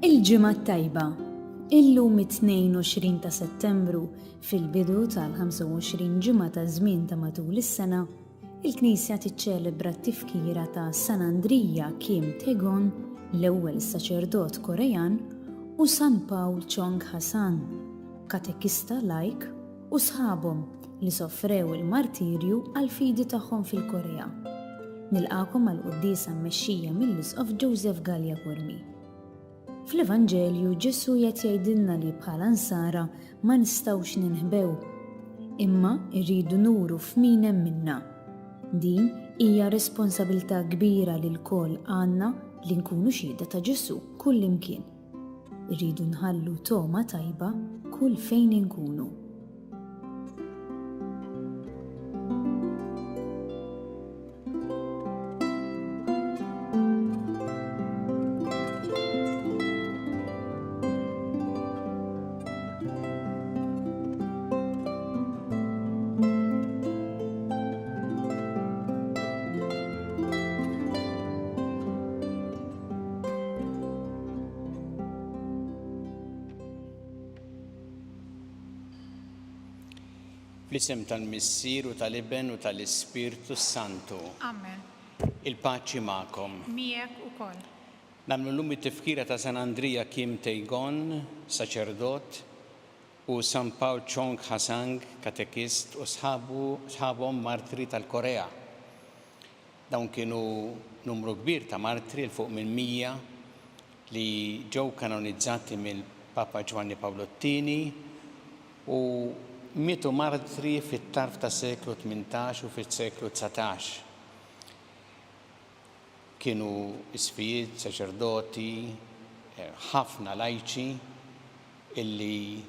Il-ġimgħa tajba. Illum it-22 ta' Settembru fil-bidu tal-25 ġimgħa ta' żmien ta' matul is-sena, il-Knisja tiċċelebra t-tifkira ta' San Andrija Kim Tae-gon, l-ewwel saċerdot Korean, u San Paul Chung-hasan, katekista laik u sħabhom li sofrew il-martirju għal-fidi tagħhom fil-Korea. Nilqakom għall-Qudiesa mmexxija mill-Isqof Joseph Gallia Kurmi. Fl-Evanġelju Ġesu qed jgħidilna li bħala nsara ma nistgħux ninħbew, imma rridu nuru f'min hemm minna. Din hija responsabilità kbira li l-koll għandna li nkunu xhieda ta' Ġesu kull imkien. Irridu nħallu toma tajba kull fejn inkunu. Fl-isem tal-Missier u tal-Iben u tal-Ispirtu Santu. Amen. Il-paċi magħkom. Miegħek ukoll. Nagħmlu llum it-tifkira ta' San Andrija Kim Tae-gon, saċerdot, u San Paul Chung-hasan, katekist, u sħabhom martri tal-Korea. Dawn kienu numru kbir ta' martri l fuq minn 100 li ġew kanonizzati mill-Papa Giovanni Paolo II u mietu martri fit-tarf ta' seklu 18 u fit-seklu 19. Kienu isfijiet, saċerdoti, ħafna lajċi illi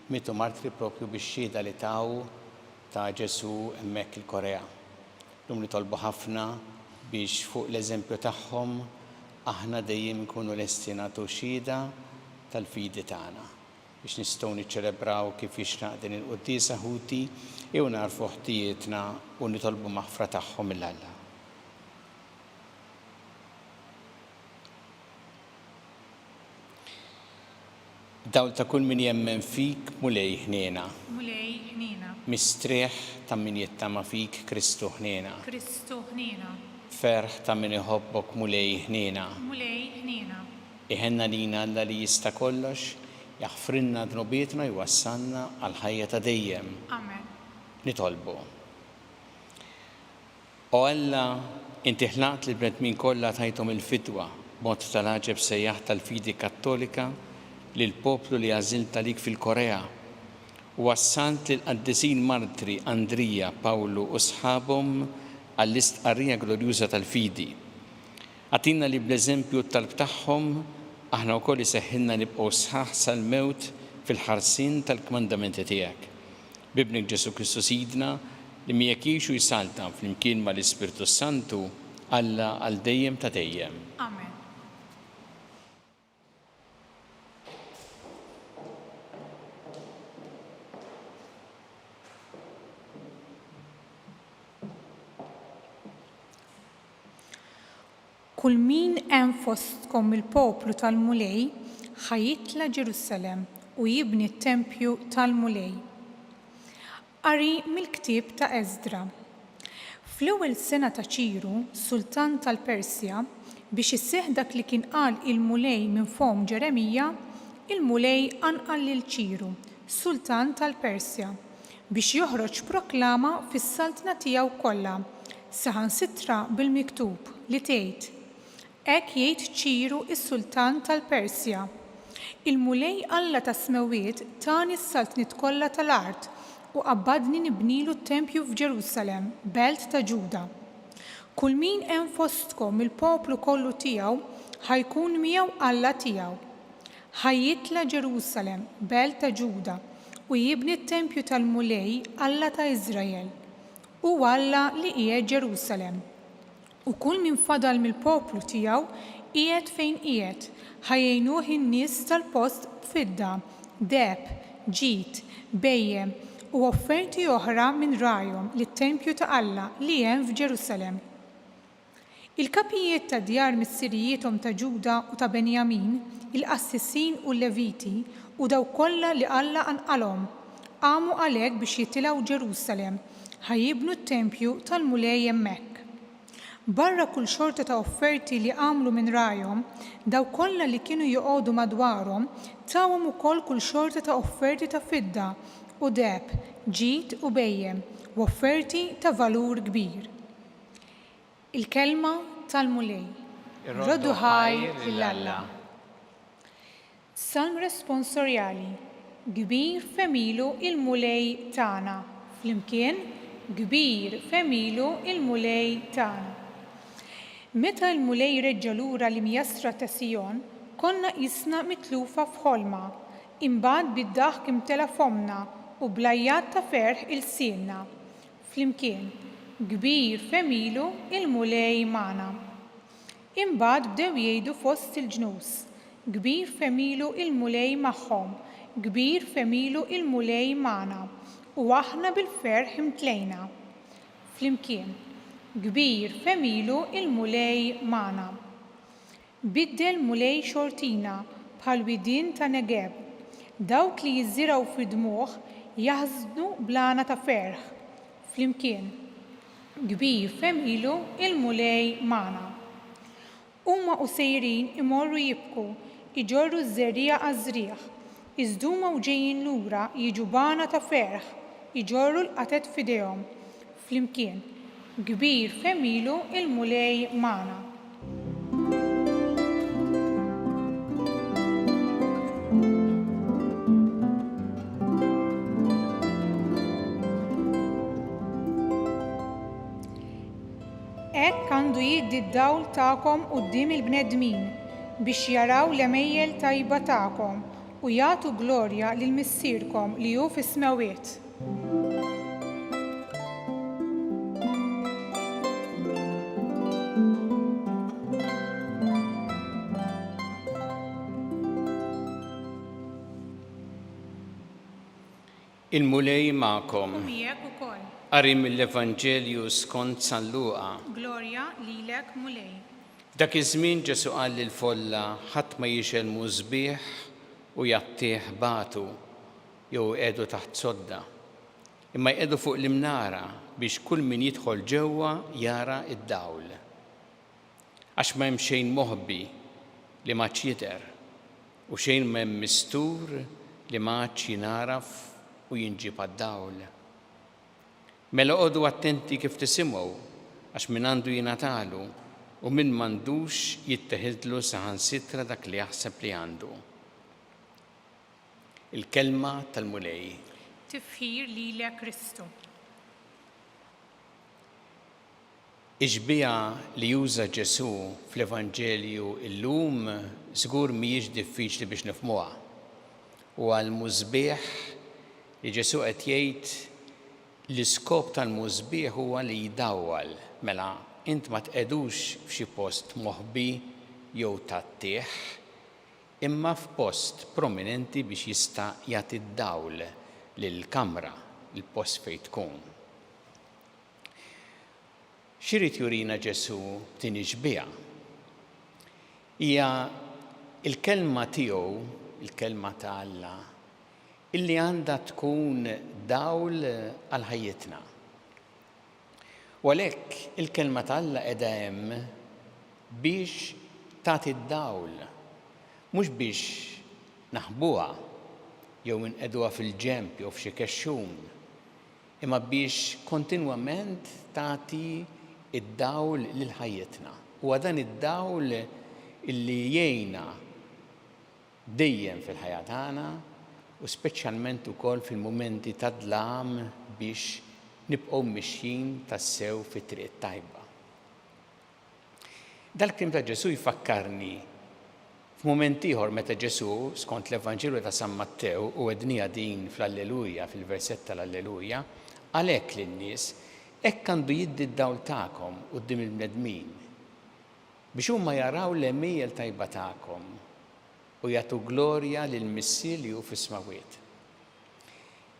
mietu martri propju biex xhieda li taw ta' Ġesu hemmhekk il-Korea. Lum nitolbu ħafna biex fuq l-eżempju tagħhom aħna dejjem nkunu lesti nagħtu xhieda tal-fidi tagħna biex nistgħu niċċelebraw kif jixraq din il-Qudiesa ħuti jew narfu ħtijietna u nitolbu maħfra tagħhom mill-Alla. Dawl ta' kull min jemmen fik mulej ħniena. Mulej ħniena. Mistrieħ ta' min jittama fik Kristu ħniena. Kristu ħniena. Ferħ ta' min iħobbok mulej ħniena. Mulej ħniena. Iħenna lina Alla li jista' kollox, jaħfrinna dnubietna jwassalna għal ħajja ta' dejjem. Amen. Nitolbu. O Alla, inti ħlaqt li bnedmin kollha tajthom il-fidwa b'mod tal-aġeb sejjaħ tal-fidi kattolika lil poplu li għażilta lik fil-Korea u wassalt lil qaddisin martri Andrija, Pawlu u sħabhom għall-istqarrija glorjuża tal-fidi. Għatinna li bl-eżempju talb tagħhom aħna wkoll iseħħilna nibqgħu sħaħ sal-mewt fil-ħarsien tal-kmandamenti tiegħek. Bibnik Ġesu Kristu Sidna li miegħek jgħixu jsalta flimkien mal-Ispirtu Santu Alla għal dejjem ta' dejjem. Amen. Kull min hemm fostkom il-poplu tal-Mulej ħajitla Ġerussalem u jibni t-tempju tal-Mulej. Qari mill-ktieb ta' Eżdra. Fl-ewwel sena ta' Ċiru, sultan tal-Persja, biex isseħħ dak li kien qal il-Mulej minn fom Ġeremija, il-Mulej anqal lil Ċiru, sultan tal-Persja, biex joħroġ proklama fis-saltna tiegħu kollha, saħansitra bil-miktub li tgħid: Hekk jgħid Ċiru is-Sultan tal-Persja. Il-Mulej Alla ta' Smewiet tani s-saltniet kollha tal-art u qabbadni nibnilu t-tempju f'Ġerussalem, belt ta' Ġuda. Kull min hemm fostkom il-poplu kollu tiegħu ħajkun miegħu Alla tiegħu. Ħajjitla Ġerussalem, belt ta' Ġuda, u jibni t-tempju tal-Mulej Alla ta' Iżrael u Alla li qiegħed Ġerussalem. U kull min fadal mill-poplu tiegħu qiegħed fejn qiegħed, ħajjejnuh in-nies tal-post b'fidda, deheb, ġid, bejjem u offerti oħra minn rajhom lit-tempju ta' Alla li hemm f'Ġerussalem. Il-kapijiet ta' djar missirietom ta' Ġuda u ta' Benjamin, il-qassisin u l-Leviti u daw kollha li Alla anqalhom qamu għalhekk biex jitilgħu Ġerusalemm ħajjibnu t-tempju tal-mulej hemmhekk. Barra kull xorta ta' offerti li għamlu minn rajhom, daw kollha li kienu joqogħdu madwarhom tawhom ukoll kull xorta ta' offerti ta' fidda u deheb, ġid u bejjem u offerti ta' valur kbir. Il-kelma tal-mulej. Roddu ħaj lill-Alla. Salm responsorjali. Kbir femilu il-mulej tagħna. Flimkien, kbir femilu il-mulej tagħna. Meta l-mulej reġġa lura l-imjasra ta' Sijon, konna qisna mitlufa f'ħolma, imbagħad bid-daħk imtela fomna u blajjat ta' ferħ il-sielna. Flimkien, kbir femilu il-mulej magħna. Imbagħad bdew jgħidu fost il-ġnus, kbir femilu il-mulej magħhom, kbir femilu il-mulej magħna, u aħna bil-ferħ imtlejna. Flimkien, kbir femilu il-mulej magħna. Biddel mulej xortina bħal widien ta' Negeb, dawk li jiżżiraw fi dmuħ jaħżnu blana ta' ferħ. Flimkien, kbir femilu il-mulej magħna. Huma qusejrin imorru jibku, iġorru ż-żerrija għaż-żrieħ, iżduma u ġejjin lura jiġu bana ta' ferħ, iġorru l-qatet f'idejhom. Flimkien, kbir femilu il-mulej magħna. Hekk għandu jiddi d-dawl tagħkom quddiem il-bnedmin biex jaraw l-emejjel tajba tagħkom u jagħtu glorja lil missierkom li hu fis-smawiet. Il-mulej magħkom. Miegħek ukoll. Qari mill-Evanġelju skont San Luqa. Glorja lilek mulej. Dak iż-żmien Ġesu qal lill-folla ħadd ma jixelmu sbieħ u jattih batu jew qiegħdu taħt sodda. Imma jqiegħdu fuq l-imnara biex kull min jidħol ġewwa jara d-dawl. Għax ma hemm xejn moħbi li ma jidher u xejn ma hemm mistur li ma jinaraf u jinġib għad-dawl. Mela qogħdu attenti kif tisimgħu għax min għandu jingħatalu u min m'għandux jitteħidlu saħansitra dak li jaħseb li għandu. Il-kelma tal-mulej. Tifħir lilek Kristu. Iġbija li juża Ġesu fl-Evanġelju illum żgur mhijiex diffiċli biex nifhmuha. U għall-mużbieħ li Ġesu qed jgħid l-iskop tal-mużbieħ huwa li jdawwal, mela int ma tqedux f'xi post moħbi jew tattieħ, imma f'post prominenti biex jista' jagħti d-dawl lill-kamra, il-post fejn tkun. X'irid jurina Ġesu din iġbija? Hija il-kelma tiegħu, il-kelma ta' Alla, illi għandha tkun dawl għal ħajjitna. U għalhekk il-kelma ta' Alla qiegħda hemm biex tagħti d-dawl, mhux biex naħbuha jew inqeduha fil-ġemp jew f'xi kexxun, imma biex kontinwament tagħti id-dawl lil ħajjitna. U dan id-dawl illi jgħinna dejjem fil-ħajja tagħna u speċjalment ukoll fil-mumenti ta' dlam biex nibqgħu mixjin tassew fit-triq tajba. Dal-klim ta' Ġesu jfakkarni f'mument ieħor meta Ġesu skont l-Evanġelju ta' San Mattew u għednija din fl-Alleluja, fil-versett tal-Alleluja, għalhekk lin-nies hekk għandu jiddi d-dawl tagħkom quddiem il-bnedmin biex huma jaraw l-emejjel tajba tagħkom u jagħtu glorja lill-Missier li hu fis-smawiet.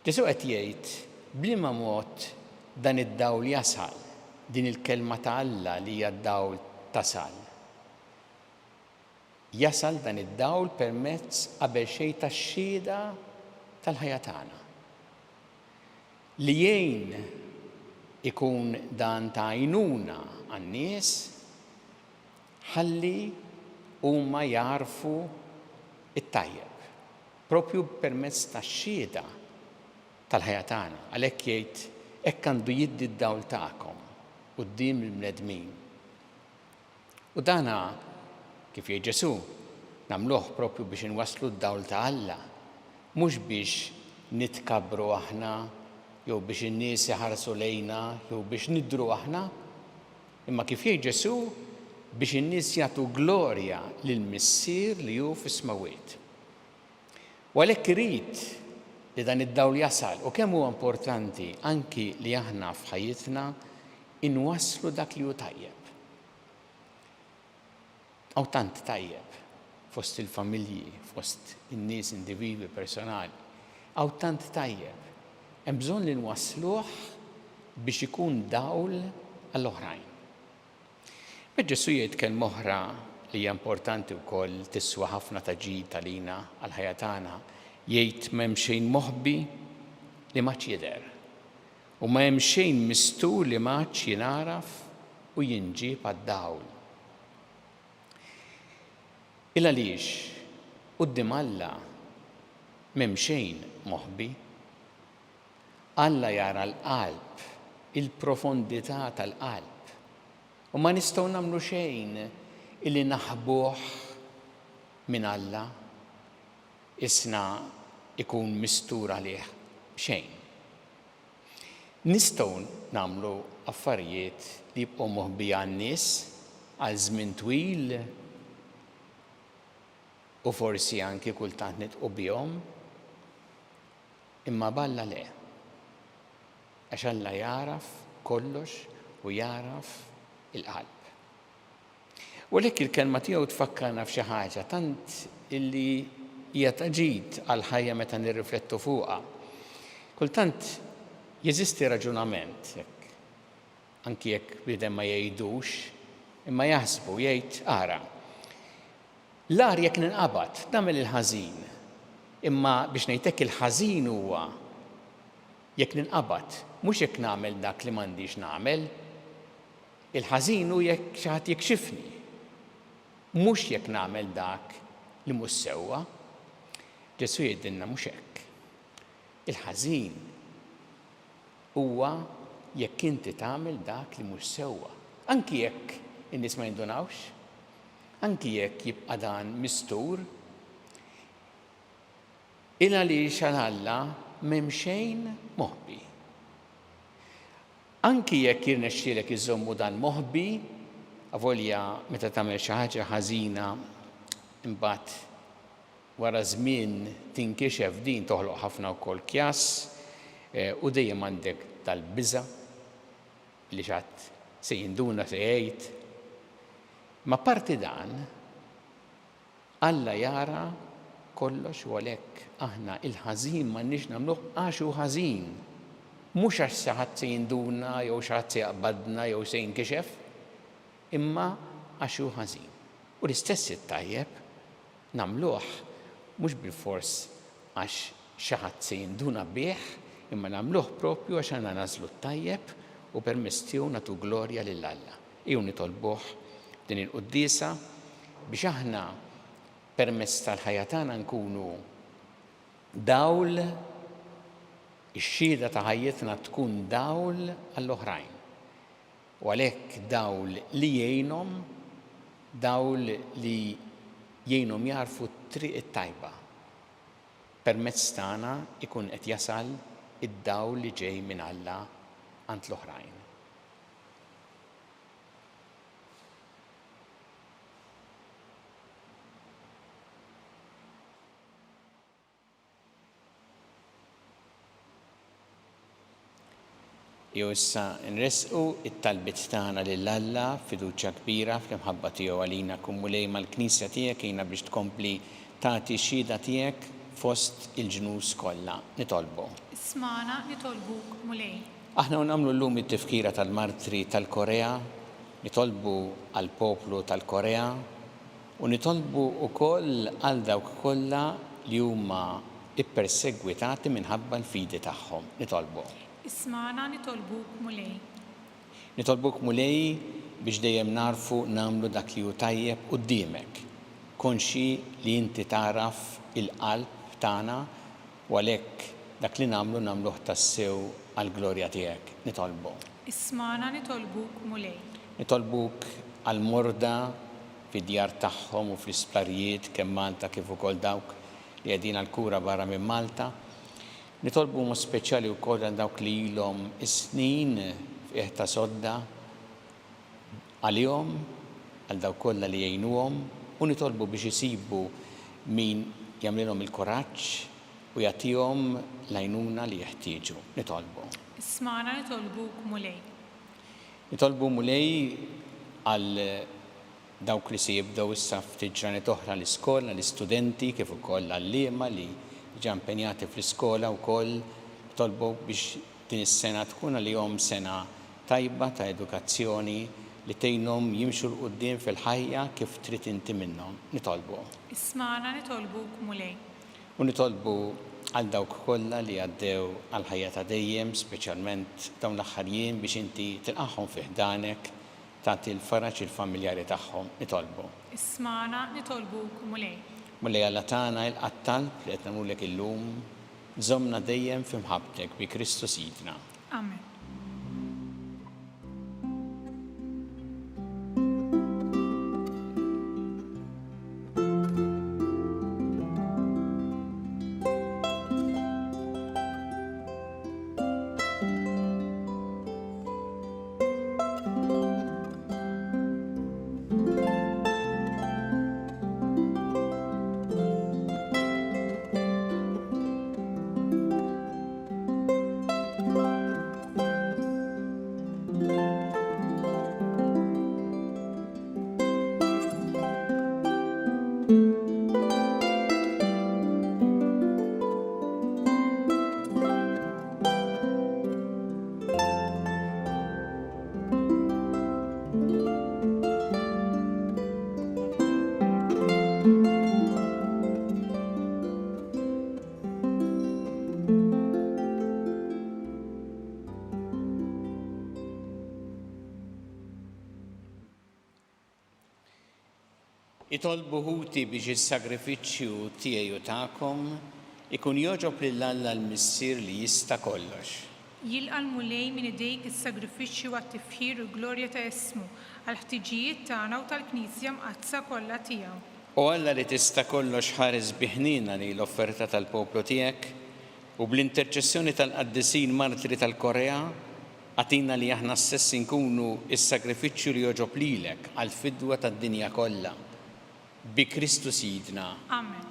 Ġesu qed jgħid bliema mod dan id-dawl jasal, din il-kelma ta' Alla li hija d-dawl tasal. Jasal dan id-dawl permezz qabel xejn tax-xhieda tal-ħajja tagħna. Li jgħin ikun dan ta' għajnuna għan-nies ħalli huma jarfu it-tajjeb. Propju permezz tax-xhieda tal-ħajja tagħna. Għalhekk jgħid hekk għandu jiddi d-dawl tagħkom quddiem il-bnedmin. U dana kif jgħid Ġesu nagħmluh propju biex inwasslu d-dawl ta' Alla, mhux biex nitkabru aħna jew biex in-nies iħarsu lejna jew biex nidhru aħna, imma kif jgħid Ġesu biex in-nies jagħtu glorja lill-Missier li hu fis-smawiet. U għalhekk irid li dan id-dawl jasal u kemm huwa importanti anki li aħna f'ħajjitna inwasslu dak li hu tajjeb. Aw tant tajjeb fost il-familji, fost in-nies individwi personali. Aw tant tajjeb. Hemm bżonn li nwassluh biex ikun dawl għall-oħrajn. Ġesu jgħid kelma oħra li hija importanti wkoll tiswa ħafna ta' ġid għalina għall-ħajja tagħna, jgħid m'hemm xejn moħbi li m'għadx jidher u m'hemm xejn mistur li m'għadx jingħaraf u jinġib għad-dawl. Il għaliex quddiem Alla m'hemm xejn moħbi. Alla jara l-qalb, il-profondità tal-qalb. U ma nistgħu nagħmlu xejn illi naħbuh minn Alla isna ikun mistur għalih xejn. Nistgħu nagħmlu affarijiet li jibqgħu moħbija għan-nies għal żmien twil u forsi anki kultant nitqu bihom, imma b'Alla le. Għax Alla jaraf kollox u jaraf il-qalb. U għalhekk il-kelma tiegħu tfakkarna f'xi ħaġa tant illi hija ta' ġid għal ħajja meta nirriflettu fuqha. Kultant jeżisti raġunament anki jekk bidem ma jgħidux, imma jaħsbu jgħid ara. L-ar jekk ninqabad nagħmel il-ħażin, imma biex ngħidlek il-ħażin huwa jekk ninqabad mhux jekk nagħmel dak li m'għandix nagħmel, il-ħażin hu jekk xi ħadd jikxifni, mhux jekk nagħmel dak li mhux sewwa. Ġesu jgħidilna mhux hekk. Il-ħażin huwa jekk inti tagħmel dak li mhux sewwa, anki jekk in-nies ma jindunawx, anki jekk jibqa' dan mistur, il għaliex għal Alla m'hemm xejn moħbi. Anki jekk jirnexxielek iżommu dan moħbi, avolja meta tagħmel xi ħaġa ħażina imbagħad wara żmien tinkixef din toħloq ħafna wkoll kjas u dejjem għandek tal-biża' li xatt se jinduna se jgħid. Ma parti dan, Alla jara kollox u għalhekk aħna il-ħażin m'għandniex nagħmluh għax hu ħażin. Mhux għax xi ħadd se jinduna jew xi ħadd se jaqbadna jew se jinkixef, imma għax hu ħażin. U l-istess it-tajjeb nagħmluh mhux bil-fors għax xi ħadd se jinduna bih, imma nagħmluh propju għax għandna nażlu t-tajjeb u permezz tiegħu nagħtu glorja lil Alla. Jew nitolbuh din il-quddiesa biex aħna permezz tal-ħajja tagħna nkunu dawl, ix-xhieda ta' ħajjitna tkun dawl għall-oħrajn. U għalhekk dawl li jgħinhom, dawl li jgħinhom jarfu t-triq it-tajba. Permezz tagħna ikun qed jasal id-dawl li ġej minn Alla għand l-oħrajn. Jew issa nresqu it-talbit tagħna lil Alla fiduċja kbira fl-imħabba tiegħu għalina kummulej mal-Knisja tiegħek jiena biex tkompli tagħti xhieda tiegħek fost il-ġnus kollha. Nitolbu. Ismana nitolbuk mulej. Aħna nagħmlu llum it-tifkira tal-martri tal-Korea nitolbu għal poplu tal-Korea u nitolbu wkoll għal dawk kollha li huma ippersegwitati minħabba l-fidi tagħhom. Nitolbu. Ismana nitolbuk mulej. Nitolbuk mulej biex dejjem narfu nagħmlu dak li hu tajjeb quddiemek, konxi li inti taraf il-qalb tagħna u għalhekk dak li nagħmluh tassew għall-glorja tiegħek. Nitolbu. Ismana nitolbuk mulej. Nitolbuk għal-morda fid-djar tagħhom u fl-isptarijiet kemm Malta kif ukoll dawk li qegħdin għall-kura barra minn Malta. Nitolbu mod speċjali wkoll għal dawk li ilhom is-snin fih ta' sodda għalihom, għal dawk kollha li jgħinuhom u nitolbu biex isibu min jagħmlilhom il-kuraġġ u jagħtihom l-għajnuna li jeħtieġu. Nitolbu. Ismana nitolbuk mulej. Nitolbu mulej għal dawk li se jibdew issa ftit ġranet oħra l-iskola, l-istudenti kif ukoll għalliema li ġa impenjati fl-iskola wkoll nitolbu biex din is-sena tkun għalihom sena tajba ta' edukazzjoni li tgħinhom jimxu l-qudiem fil-ħajja kif trid inti minnhom. Nitolbu. Ismana nitolbuk mulej. U nitolbu għal dawk kollha li għaddew għal ħajja ta' dejjem, speċjalment dawn l-aħħar jiem biex inti tilqahom fih danek tagħti l-faraġ il-familjari tagħhom. Nitolbu. Ismana nitolbuk mulej. Mulej Alla tagħna il-qattalb li qed nagħmlulek illum, żommna dejjem f'imħabbtek bi Kristu Sidna. Amen. Itolbu ħuti biex is-sagrifiċċju tiegħi u tagħkom ikun jogħġob lil Alla l-Missier li jista' kollox. Jilqa' l-mulej minn idejk is-sagrifiċċju għat-tifħir u glorja ta' ismu għall-ħtiġijiet tagħna u tal-Knisja mqazza kollha tiegħu. U Alla li tista' kollox ħares biħnina li l-offerta tal-poplu tiegħek u bl-interċessjoni tal-qaddisin martri tal-Korea għatina li aħna stess inkunu is-sagrifiċċju li jogħġob lilek għall-fidwa tad-dinja kollha. Bi Kristu Sidna. Amen.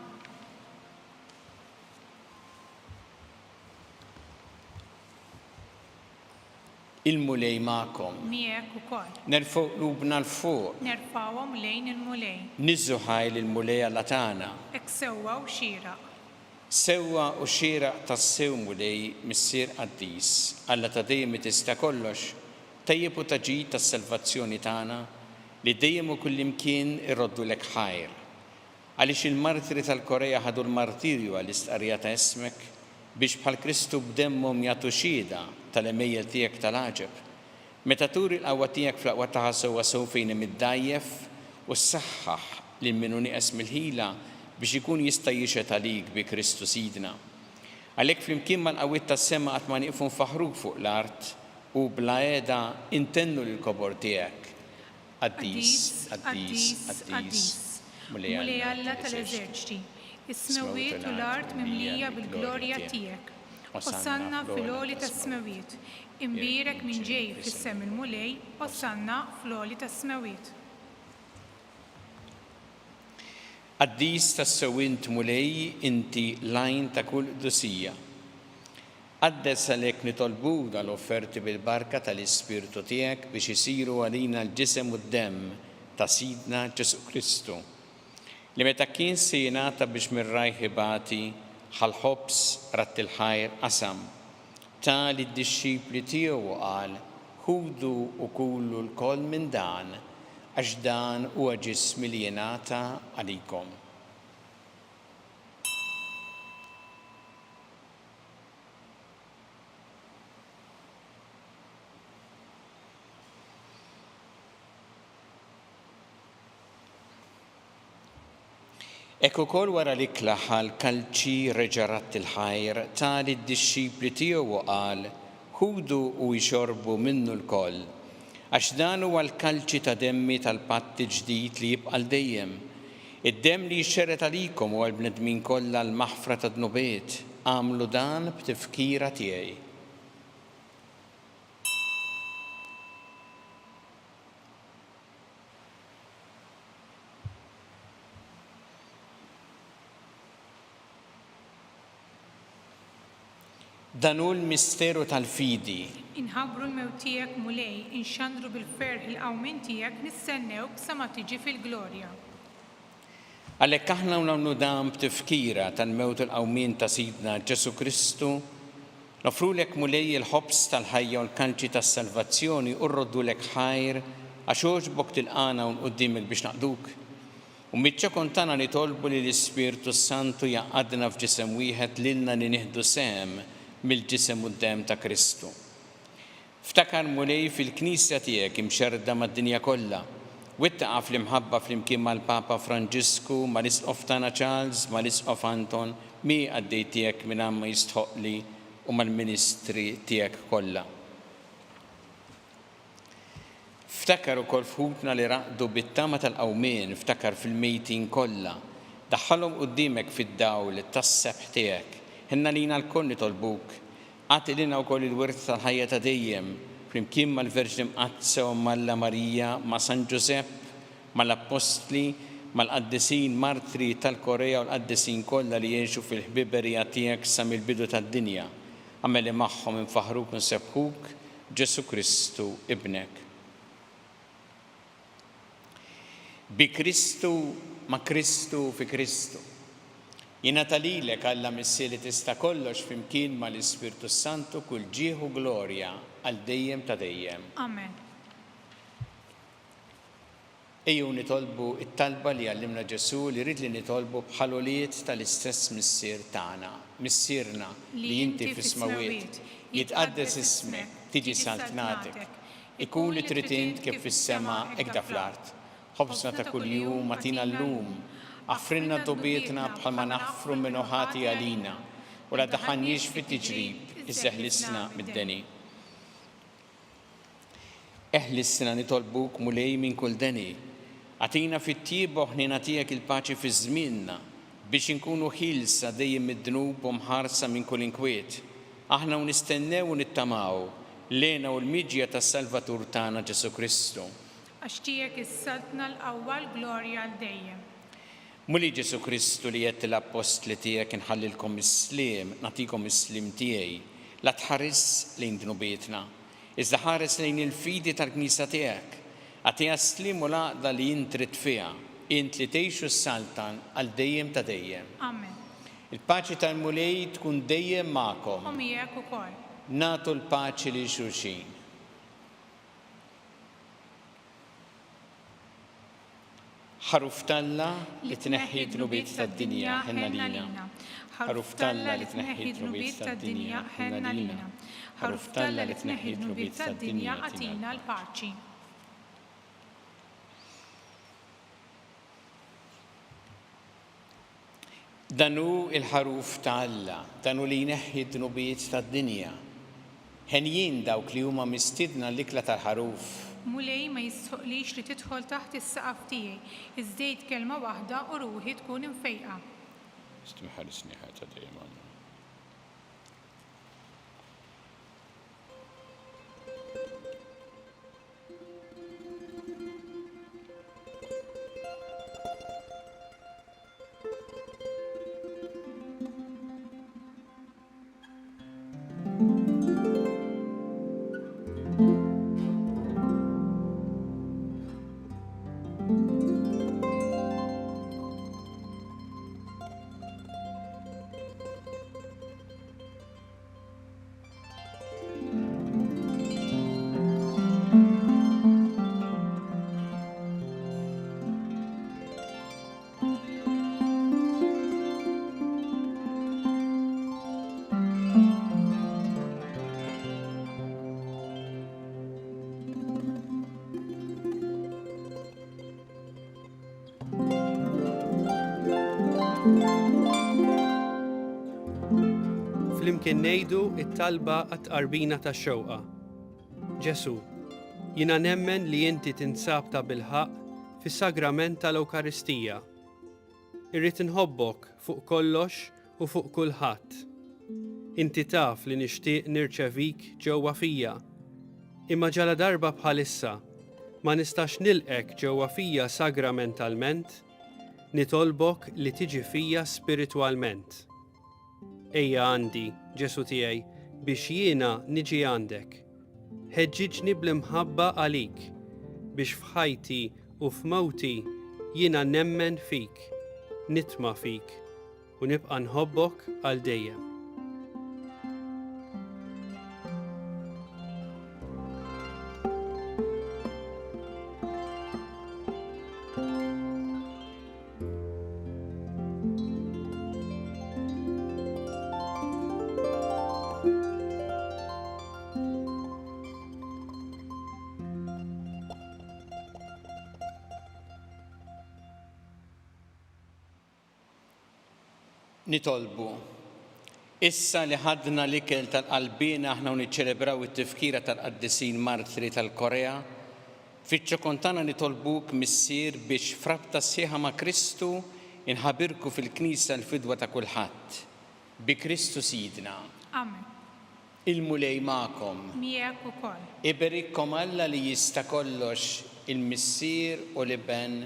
Il-mulej magħkom. Miegħek ukoll. Nerfgħu qlubna l-fuq. Nerfgħuhom lejn il-mulej. Niżżu ħajl il-mulej Alla tagħna. Hekk sewwa u xieraq. Sewwa u xieraq tas-sew mulej Missier Qaddis. Alla ta' dejjem tista' kollox, tajjeb u taġid tas-salvazzjoni tagħna li dejjem u kullimkien irroddu lek ħajr. Għaliex il-martiri tal-Korea ħadu l-martirju għall-istqarrija ta' ismek biex bħal Kristu b'demmhom jagħtu xhieda tal-emejjel tiegħek tal-għaġeb. Meta turi l-qawwa tiegħek fl-aqwa tagħha sewwa sew fejn middajjef u ssaħħaħ lil min hu nieqes mill-ħila biex ikun jista' jixhed għalik bi Kristu Sidna. Għalhekk flimkien mal-qawwiet tas-sema qatt ma nieqfu nfaħruk fuq l-art u bla għeda intennu lill-kobor tiegħek. Qaddis, Qaddis, Qaddis, mulej Alla tal-eżerċiti, is-smawiet u l-art mimlija bil-glorja tiegħek. Ossanna fil-għoli tas-smawiet, imbierek minn ġej fis-sem il-mulej, ossanna fl-għoli tas-smawiet. Qaddis tas-sewwint mulej inti lajn ta' kull qdusija. Qaddes għalhekk nitolbu dal-offerti bil-barka tal-Ispirtu tiegħek biex isiru għalina l-ġisem u d-demm ta' Sidna Ġesu Kristu. Li meta kien se jingħata biex mir-rajħ ibati ħal-ħobs rat il-ħajr qasam. Ta' li d-dixxipli tiegħu qal ħudu u kullu l-koll minn dan, għax dan huwa ġismi li jingħata għalikom. Ekk ukoll wara li klaħal kalċi reġarat il-ħajr tali d-dixxipli tiegħu u qal ħudu u jxorbu minnu l-koll, għax dan huwa l-kalċi ta' demmi tal-patt ġdid li jibqa' dejjem. Id-demm li jxerret għalikom u għall-bnedmin kollha l-maħfra ta' dnubiet, għamlu dan b'tifkira tiegħi. Dan hu l-misteru tal-fidi. Inħabbru l-mewt tiegħek mulej, inxandru bil-ferħ il-qawmin tiegħek nistennewk sa ma tiġi fil-glorja. Għalhekk aħna nagħmlu dan b'tifkira tal-mewt il-qawmin ta' Sidna Ġesu Kristu, nofrulek mulej il-ħobs tal-ħajja u l-kanċi tas-salvazzjoni u rroddulek ħajr għax għoġbok tilqana u nquddimek biex naqduk. U miċċa tagħna nitolbu li l-Ispirtu Santu jaqadna f'ġisem wieħed lilna li nieħdu sehem mill-ġisem u d-dem ta' Kristu. Ftakar mulej fil-Knisja tiegħek imxerda mad-dinja kollha, wittaqa fl-imħabba flimkien mal-Papa Franġisku, mal-Isqof tagħna Charles, mal-Isqof Anton, mi għaddej tiegħek minn ma jistħoqli u mal-ministri tiegħek kollha. Ftakar ukoll fħutna li raqdu bit-tama tal-qawmien, ftakar fil-mejtin kollha, daħħalhom quddiemek fid-dawl tas-sebħ tiegħek. Ħinna lina l-koll nitolbuk, għati lina wkoll il-wirt tal-ħajja ta' dejjem, flimkien mal-Verġni Mqazza u Malla Marija, ma' San Ġusepp, mal-Apostli, mal-qaddisin martri tal-Korea u l-qaddisin kollha li jgħixu fil-ħbiberija tiegħek sa mill-bidu tad-dinja. Għameli magħhom infaħruk u nsebħuk Ġesu Kristu ibnek. Bi Kristu, ma' Kristu fi Kristu. Jingħata lilek Alla missieri tista' kollox flimkien mal-Ispirtu Santu kull ġieħu glorja għal dejjem ta' dejjem. Amen. Ejju nitolbu it-talba li għallimna Ġesu li rid li nitolbu bħal-uliet tal-istess missier tagħna, missierna li inti fis-smawiet, jitqaddes ismek, tiġi saltnatek, ikun li trid int kif fis-sema hekk fl-art. Ħobsna ta' kuljum atina llum, affrinna dobietna bħalma naħfru minn oħati għalina, u la daħħannix fit-tiġrib, iżeħlisna mid-deni. Eħlisna nitolbuk mulej minn kull deni, għatina fit-tiebu ħnina tiegħek il-paċi fi żmienna biex inkunu ħilsa dejjem mid-dnub u mħarsa minn kull inkwiet. Aħna u nistennew u nittamaw lena u l-miġja tas-Salvatur tagħna Ġesu Kristu. Għax tiegħek issaltna l-qawwa l-glorja għal dejjem. Muli Ġesu Kristu li jett l-apostli tiegħek inħallilkom is-sliem, nagħtikom is-sliem tiegħi, la tħares lejn dnubietna, iżda ħares lejn il-fidi tal-Knisja tiegħek, għatija sliem u laqda li intrid fiha, int li tgħixu s-saltan għal dejjem ta' dejjem. Amen. Il-paċi tal-mulej tkun dejjem magħkom. U miegħek ukoll. Nagħtu l-paċi lil xulxin. ħaruf talla li tneħħi d-dnubiet tad-dinja ħenna lina. ħaruf talla li tneħħi d-dnubiet tad-dinja ħenna lina. ħaruf talla li tneħħi d-dnubiet tad-dinja għatina l-paċi. Danu il-ħaruf ta' Alla, danu li jneħħi d-dnubiet tad-dinja. Ħenjin dawk li huma mistiedna l-ikla tal-ħaruf. Mulej ma jisħoqlix li tidħol taħt is-saqaf tiegħi, iżdejt kelma waħda u ruħi tkun imfejqa. Istimħarisni ħata dejjem. flimkien ngħidu t-talba għat-tqarbina tax-xewqa. Ġesu, jiena nemmen li inti tinsab ta' bilħaq fis-sagrament tal-Ewkaristija. Irrid inħobbok fuq kollox u fuq kulħadd. Inti taf li nixtieq nirċevik ġewwa fija, imma ġala darba bħalissa ma nistax nilqek ġewwa fija sagramentalment, nitolbok li tiġi fija spiritwalment. Ejja għandi, Ġesu tiegħi, biex jiena niġi għandek. Ħeġġiġni bl-imħabba għalik, biex f'ħajti u f'mewti jiena nemmen fik, nitma' fik u nibqa' nħobbok għal dejjem. Nitolbu, issa li ħadna l-ikel tal-qalbina aħna u niċċelebraw it-tifkira tal-qaddisin martri tal-Korea, fiċ-ċokontana nitolbuk missier biex frabta sieħa ma' Kristu inħabirku fil-Knisja l-fidwa ta' kulħadd. Bi Kristu Sidna. Amen. Il-mulej ma'kom. Miegħek ukoll. Iberikkom Alla li jista' kollox il-missier u l-Iben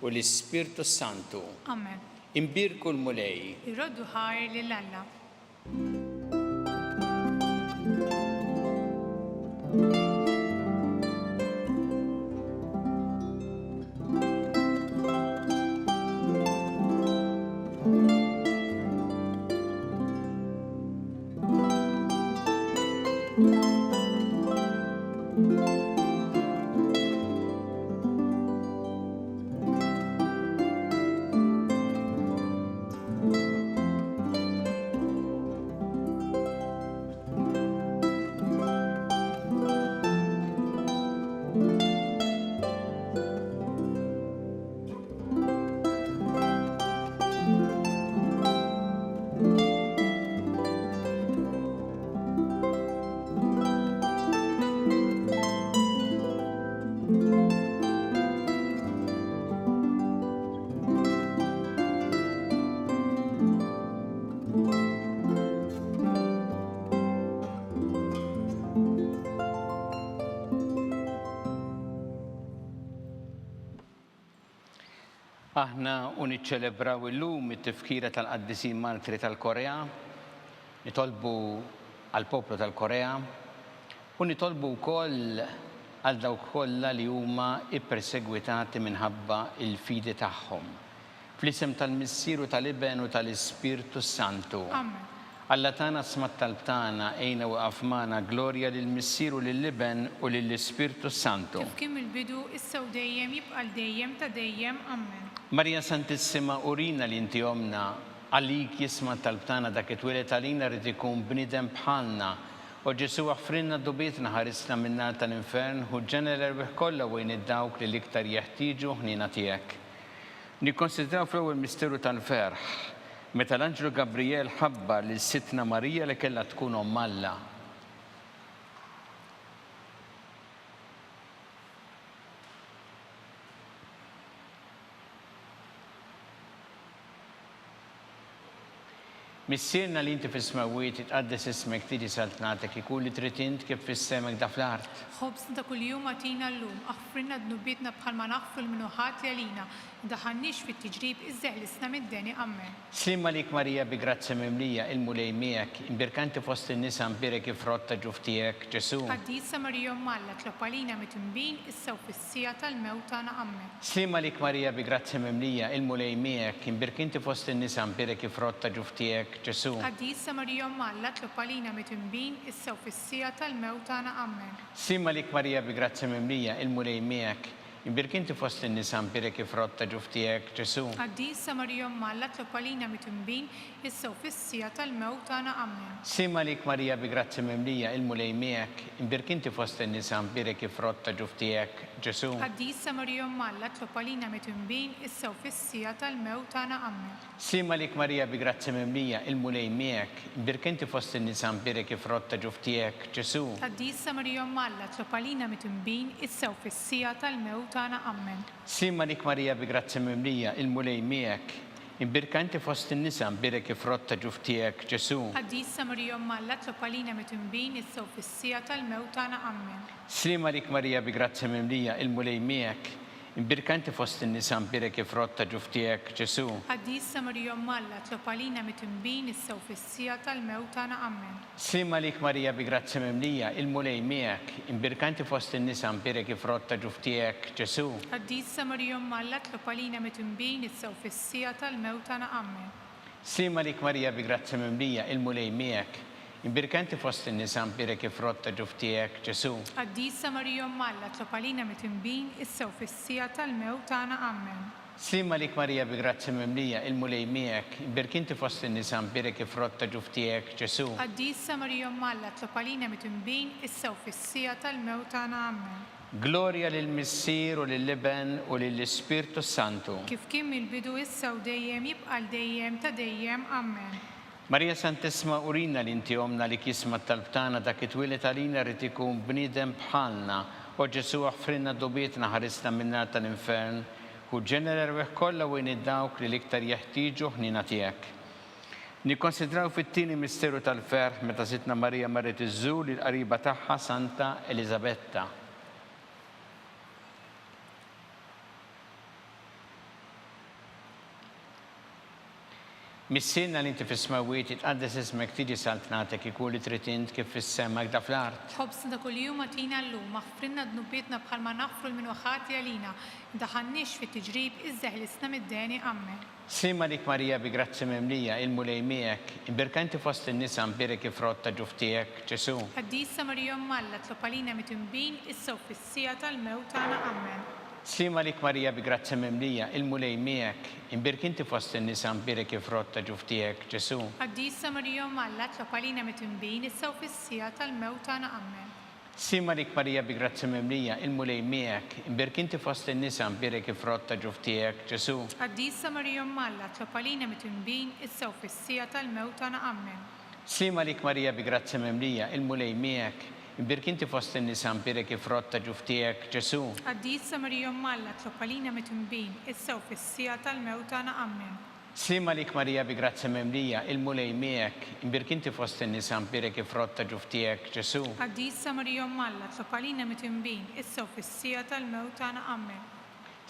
u l-Ispirtu Santu. Amen. Imbirku l-mulej. Irroddu ħajr lil Alla. Aħna u niċċelebraw illum it-tifkira tal-qaddisin martri tal-Korea, nitolbu għall-poplu tal-Korea u nitolbu wkoll għal dawk kollha li huma ippersegwitati minħabba il-fidi tagħhom. Fl-isem tal-Missier u tal-Iben u tal-Ispirtu Santu. Amen. Alla tagħna smat tal-tana ejna waqaf magħna glorja lill-Missier u lill-Iben u lill-Ispirtu Santu. Kif kien il-bidu issa u dejjem jibqa' dejjem ta' dejjem. Amen. Marja Santissima, urina li inti omna, għalik jisma tal-btana dak it-twilet għalina rrid ikun bniedem bħalna. U Ġesu għaffrinna d-dubietna ħarisna minna tal-infern u ġenera rbieħ kollha wejn id-dawk li l-iktar jeħtieġu ħnina tiegħek. Nikkonsidraw fl-ewwel misteru tal-ferħ, meta l-Anġlu Gabriel ħabbar lil Sittna Marija li kellha tkun omm Alla. Missierna li inti fis-smawiet itqaddes ismek tiġi saltnatek ikun li trid int kif fis-semek da fl-art. Ħobsna ta' kuljum għatina llum, aħfrinna d-nubietna bħalma naħfru l-minuħat li għalina, daħannix fit-tiġrib iżżeħlisna mid-deni. Amen. Slim għalik Marija bi grazzi mimlija il-mulej miegħek, imbirkanti fost in-nisa mbirek ifrotta ġuf tiegħek Ġesu. Qaddisa Marija omm Alla tlob għalina mitinbin issa u fis-sija tal-mewt tagħna. Amen. Slim għalik Marija bi grazzi mimlija il-mulej miegħek, imbirkanti fost in-nisa mbirek ifrotta ġuf tiegħek Ġesu. Qaddisa Marija omm Alla tlob għalina mitinbin issa u fis-sija tal-mewt tagħna. Amen. Slim għalik Marija bi grazzi mimlija il-mulej miegħek, imbirk inti fost in-nisa mbirek il-frott ta' ġuf tiegħek Ġesu. Qaddisa Marija Malla tlob għalina mitembin issa u fis-sija tal-mewt tagħna amen. Sima lik Marija bi grazzi mimlija il-mulej miegħek, imbirk inti fost in-nisa mbirek il-frott ta' ġuf tiegħek Ġesu. Qaddisa Marija Malla tlob għalina mitembin issa u fis-sija tal-mewt tagħna amen. Sima lik Marija bi grazzi mimlija il-mulej miegħek, imbirk inti fost in-nisa mbirek il-frott ta' ġuf tiegħek Ġesu. Qaddisa Marija Malla tlob għalina mitembin issa u fis-sija tal-mewt tagħna amen. Sima lik Marija bi grazzi mimlija il-mulej miegħek, imbirk inti fost in-nisa mbirek il-frott ta' ġuf tiegħek Ġesu. Qaddisa Marija Malla tlob għalina mitembin issa u fis-sija tal-mewt tagħna amen. Sima lik Marija bi grazzi mimlija il-mulej miegħek, imbirk inti fost in-nisa mbirek il-frott ta' ġuf tiegħek Ġesu. Qaddisa Marija Malla tlob għalina mitembin issa u fis-sija tal-mewt tagħna amen. Sima lik Marija bi grazzi mimlija il-mulej miegħek, imbirk inti fost in-nisa mbirek il-frott ta' ġuf tiegħek Ġesu. Qaddisa Marija Malla tlob għalina mitembin issa u fis-sija tal-mewt tagħna amen. Sima lik Marija bi grazzi mimlija il-mulej miegħek, imbirk inti fost in-nisa mbirek il-frott ta' ġuf tiegħek Ġesu. Qaddisa Marija Malla tlob għalina mitembin issa u fis-sija tal-mewt tagħna amen. Sima lik Marija bi grazzi mimlija il-mulej miegħek, imbirk inti fost in-nisa mbirek il-frott ta' ġuf tiegħek Ġesu. Qaddisa Marija Malla tlob għalina mitembin issa u fis-sija tal-mewt tagħna amen. Gloria lill-Missier u lill-Iben u lill-Ispirtu Santu. Kif kien mill-bidu issa u dejjem jibqa' dejjem ta' dejjem amen. Marija Santissima urina li inti omna li kisma tal-btana dak it-twilet għalina rrid ikun bniedem bħalna u Ġesu għaffrinna dobietna ħarisna minna tal-infern u ġenerer weħ kollha wejn id-dawk li l-iktar jeħtieġu ħnina tiegħek. Nikkonsidraw fit-tieni misteru tal-ferħ meta sitna Marija marret iżżur il-qariba tagħha Santa Elisabetta. Missinna li inti fis-smawiet itqaddes ismek tiġi saltnatek ikun li trid int kif fis-sema da fl-art. ħobsna da kuljum għatina llum maħfrinna dnubietna bħalma naħfru l-minuħati għalina daħannix fit-tiġrib iżżeħlisna mid-deni amen. Sima lik Marija bi grazzi mimlija il-mulej miegħek, imbirk inti fost in-nisa mbirek il-frott ta' ġuf tiegħek Ġesu. Qaddisa Marija Malla tlob għalina mitembin issa u fis-sija tal-mewt tagħna amen. Sima lik Marija bi grazzi mimlija il-mulej miegħek, imbirk inti fost in-nisa mbirek il-frott ta' ġuf tiegħek Ġesu. Qaddisa Marija Malla tlob għalina mitembin issa u fis-sija tal-mewt tagħna amen. Sima lik Marija bi grazzi mimlija il-mulej miegħek, imbirk inti fost in-nisa mbirek il-frott ta' ġuf tiegħek Ġesu. Qaddisa Marija Malla tlob għalina mitembin issa u fis-sija tal-mewt tagħna amen. Sima lik Marija bi grazzi mimlija il-mulej miegħek, imbirk inti fost in-nisa mbirek il-frott ta' ġuf tiegħek Ġesu. Qaddisa Marija Malla tlob għalina mitembin issa u fis-sija tal-mewt tagħna amen. Sima lik Marija bi grazzi mimlija il-mulej miegħek, imbirk inti fost in-nisa mbirek il-frott ta' ġuf tiegħek Ġesu. Qaddisa Marija Malla tlob għalina mitembin issa u fis-sija tal-mewt tagħna amen.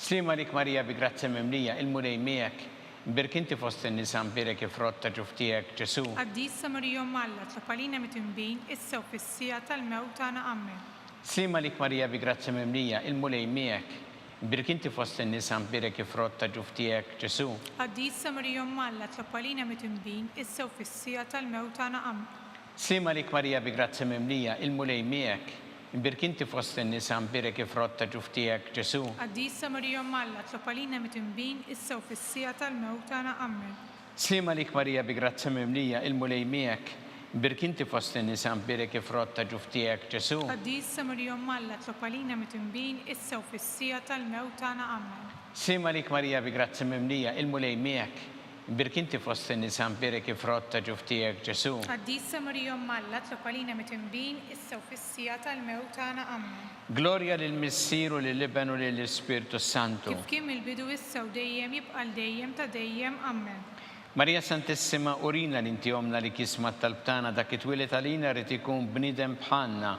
Sima lik Marija bi grazzi mimlija il-mulej miegħek, imbirk inti fost in-nisa mbirek il-frott ta' ġuf tiegħek Ġesu. Qaddisa Marija Malla tlob għalina mitembin issa u fis-sija tal-mewt tagħna amen. Sima lik Marija bi grazzi mimlija il-mulej miegħek, imbirk inti fost in-nisa mbirek il-frott ta' ġuf tiegħek Ġesu. Qaddisa Marija Malla tlob għalina mitembin issa u fis-sija tal-mewt tagħna amen. Sima lik Marija bi grazzi mimlija il-mulej miegħek, imbirk inti fost in-nisa mbirek il-frott ta' ġuf tiegħek Ġesu. Qaddisa Marija Malla tlob għalina mitembin issa u fis-sija tal-mewt tagħna amen. Sima lik Marija bi grazzi mimlija il-mulej miegħek, imbirk inti fost in-nisa mbirek il-frott ta' ġuf tiegħek Ġesu. Qaddisa Marija Malla tlob għalina mitembin issa u fis-sija tal-mewt tagħna amen. Sima lik Marija bi grazzi mimlija il-mulej miegħek, imbirk inti fost in-nisa mbirek il-frott ta' ġuf tiegħek Ġesu. Qaddisa Marija Malla tlob għalina mitembin issa u fis-sija tal-mewt tagħna amen. Gloria lill-Missier u lill-Iben u lill-Ispirtu Santu. Kif kien mill-bidu issa u dejjem jibqa' dejjem ta' dejjem amen. Marija Santissima urina li inti omna li kisma tal-btana dak it-twilet għalina rrid ikun bniedem bħalna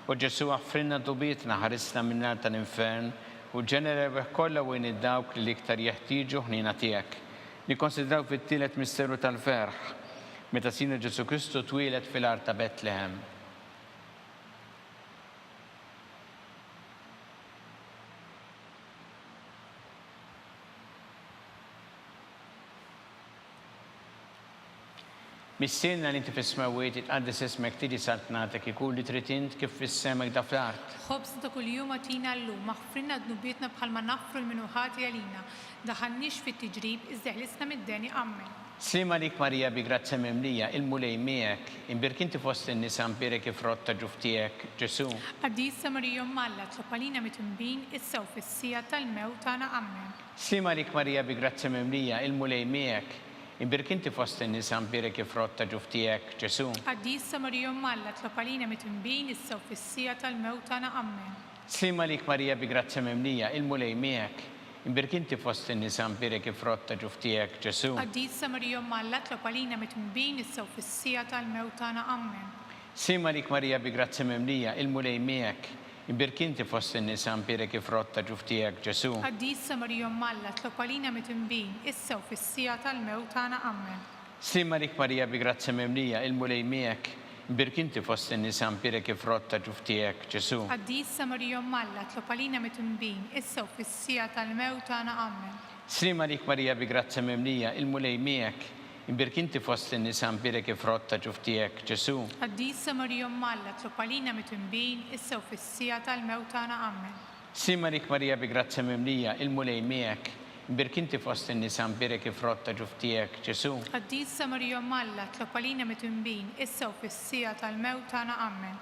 u Ġesu għaffrinna dobietna ħarisna minna tal-infern u ġenerer weħ kollha wejn id-dawk li l-iktar jeħtieġu ħnina tiegħek. Nikkonsidraw fit-tielet misteru tal-ferħ meta Sina Ġesu Kristu twilet fil-art ta' Betlehem. Missielna li inti fis-smawiet itqaddis ismek tiġi saltnatek ikun li trid int kif fis-sema da fl-art. خبز ده كل يوم أتينا اللوم اغفرنا ذنوبنا بحال ما نغفر المنوحات يلينا دخلنيش في التجريب ازدهلسنا من الداني أمين Slima lik Marija bi grazza memlija il-mulej miegħek, imbirkinti fost in-nisa mpirek ifrotta ġuftijek Ġesu. قديسة مريم مالا تلقالينا متنبين السو في السياطة الموت أنا أمين Slima lik Marija bi grazza memlija il-mulej miegħek, imbirkinti fost in-nisa mpirek ifrotta ġuftijek Ġesu. قديسة مريم مالا تلقالينا متنبين السو في السياطة الموت أنا أمين Slima lik Marija bi grazza memlija il-mulej miegħek, imbirkinti fost in-nisa mpirek ifrotta ġuftijek Ġesu. قديسة مريم مالا تلقالينا متنبين السو في السياطة الموت أنا أمين Slima lik Marija bi grazza memlija il-mulej miegħek, imbirkinti fost in-nisa mpirek ifrotta ġuftijek Ġesu. قديسة مريم مالا تلقالينا متنبين السو في السياطة الموت أنا أمين Slima lik Marija bi grazza memlija il-mulej miegħek, imbirkinti fost in-nisa mpirek ifrotta ġuftijek Ġesu. قديسة مريم مالا تلقالينا متنبين السو في السياطة الموت أنا أمين Slima lik Marija bi grazza memlija il-mulej miegħek, imbirkinti fost in-nisa mpirek ifrotta ġuftijek Ġesu. قديسة مريم مالا تلقالينا متنبين السو في السياطة الموت أنا أمين Slima lik Marija bi grazza memlija il-mulej miegħek, imbirkinti fost in-nisa mpirek ifrotta ġuftijek Ġesu. قديسة مريم مالا تلقالينا متنبين السو في السياطة الموت أنا أمين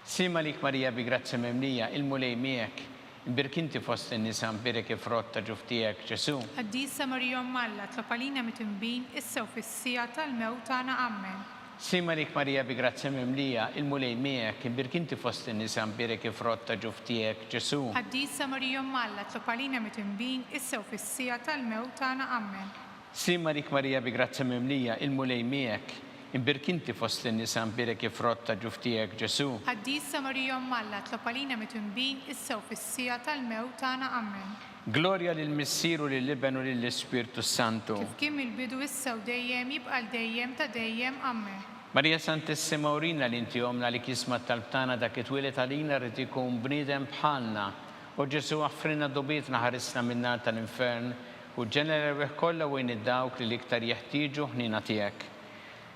Slima lik Marija bi grazza memlija il-mulej miegħek, imbirkinti fost in-nisa mpirek ifrotta ġuftijek Ġesu. قديسة مريم مالا تلقالينا متنبين السو في السياطة الموت أنا أمين Slima lik Marija bi grazza memlija il-mulej miegħek, imbirkinti fost in-nisa mpirek ifrotta ġuftijek Ġesu. قديسة مريم مالا تلقالينا متنبين السو في السياطة الموت أنا أمين Slima lik Marija bi grazza memlija il-mulej miegħek, imbirkinti fost in-nisa mpirek ifrotta ġuftijek Ġesu. قديسة مريم مالا تلقالينا متنبين السو في السياطة الموت أنا أمين Glorja lil missieru lil Libenu lil Spiritu Santu. كيف كم البدو السو ديم يبقى الديم تديم أمين Marija Santissima urina li inti omna li kisma tal-btana dak it-twilet għalina rrid ikun bniedem bħalna. U Ġesu għaffrina dobietna ħarisna minna tal-infern u ġenera kollha wejn id-dawk li l-iktar jeħtieġu ħnina tiegħek.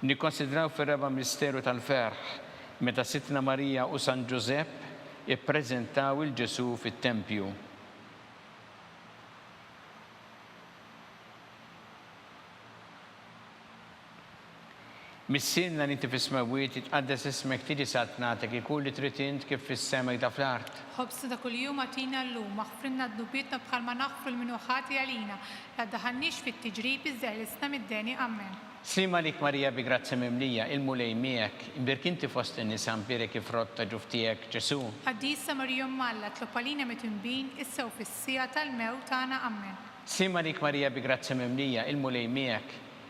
Nikkonsidraw fir-raba misteru tal-ferħ meta Sitna Marija u San Ġusepp ippreżentaw il-Ġesu fit-tempju. Missielna li inti fis-smawiet itqaddes ismek tiġi saltnatek ikun li trid int kif fis-semek da fl-art. خبز ده كل يوم أتينا اللوم اغفرنا ذنوبنا بحال ما نغفر المنوحات يلينا لا تدخلنيش في التجريب ازدهلسنا من الداني أمين Slima lik Marija bi grazza memlija il-mulej miegħek, imbirkinti fost in-nisa mpirek ifrotta ġuftijek Ġesu. قديسة مريم مالا تلقالينا متنبين السو في السياطة الموت أنا أمين Slima lik Marija bi grazza memlija il-mulej miegħek,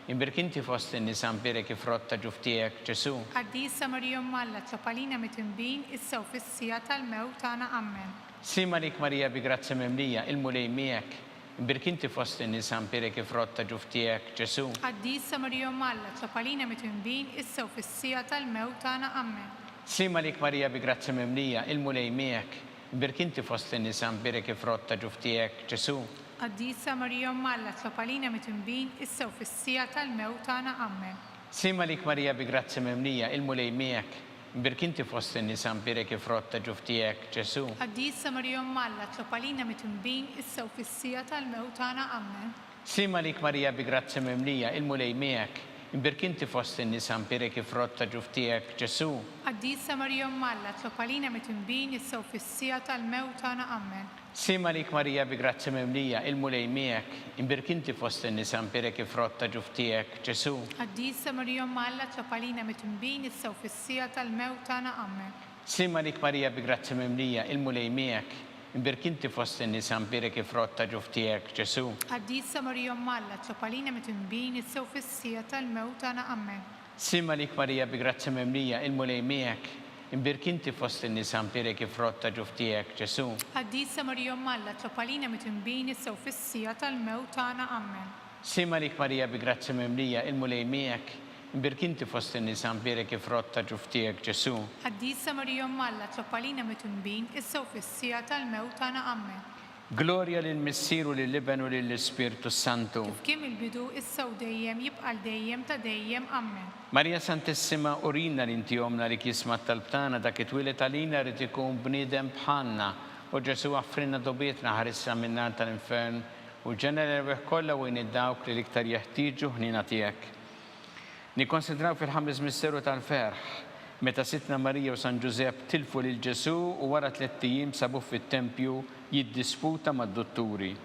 imbirkinti fost in-nisa mpirek ifrotta ġuftijek Ġesu. قديسة مريم مالا تلقالينا متنبين السو في السياطة الموت أنا أمين Slima lik Marija bi grazza memlija il-mulej miegħek, imbirkinti fost in-nisa mpirek ifrotta ġuftijek Ġesu. قديسة مريم مالا تلقالينا متنبين السو في السياطة الموت أنا أمين Slima lik Marija bi grazza memlija il-mulej miegħek, imbirkinti fost in-nisa mpirek ifrotta ġuftijek Ġesu. قديسة مريم مالا تلقالينا متنبين السو في السياطة الموت أنا أمين Slima lik Marija bi grazza memlija il-mulej miegħek, imbirkinti fost in-nisa mpirek ifrotta ġuftijek Ġesu. قديسة مريم مالا تلقالينا متنبين السو في السياطة الموت أنا أمين Slima lik Marija bi grazza memlija il-mulej miegħek, imbirkinti fost in-nisa mpirek ifrotta ġuftijek Ġesu. قديسة مريم مالا تلقالينا متنبين السو في السياطة الموت أنا أمين Slima lik Marija bi grazza memlija il-mulej miegħek, imbirkinti fost in-nisa mpirek ifrotta ġuftijek Ġesu. قديسة مريم مالا تلقالينا متنبين السو في السياطة الموت أنا أمين Slima lik Marija bi grazza memlija il-mulej miegħek, imbirkinti fost in-nisa mpirek ifrotta ġuftijek Ġesu. قديسة مريم مالا تلقالينا متنبين السو في السياطة الموت أنا أمين Slima lik Marija bi grazza memlija il-mulej miegħek, imbirkinti fost in-nisa mpirek ifrotta ġuftijek Ġesu. قديسة مريم مالا تلقالينا متنبين السو في السياطة الموت أنا أمين Slima lik Marija bi grazza memlija il-mulej miegħek, imbirkinti fost in-nisa mpirek ifrotta ġuftijek Ġesu. قديسة مريم مالا تلقالينا متنبين السو في السياطة الموت أنا أمين Gloria lill-Missier u lill-Iben u lill-Ispirtu Santu. Kif kien il-bidu issa u dejjem jibqa' dejjem ta' dejjem ammen. Marija Santissima, urina li inti jomna li kisma tal-btana dak it-twilet għalina rrid ikun bniedem bħalna u Ġesu għaffrinna dobietna ħarissa minnar tal-infern u ġenerew kollha u id-dawk li l-iktar jeħtieġu ħnina tiegħek. Nikkonsidraw fil-ħames misteru tal-ferħ meta Sitna Marija u San Ġusepp tilfu lil Ġesu u wara 3 ijiem sabuh fit-tempju jiddisputa mad-dotturi.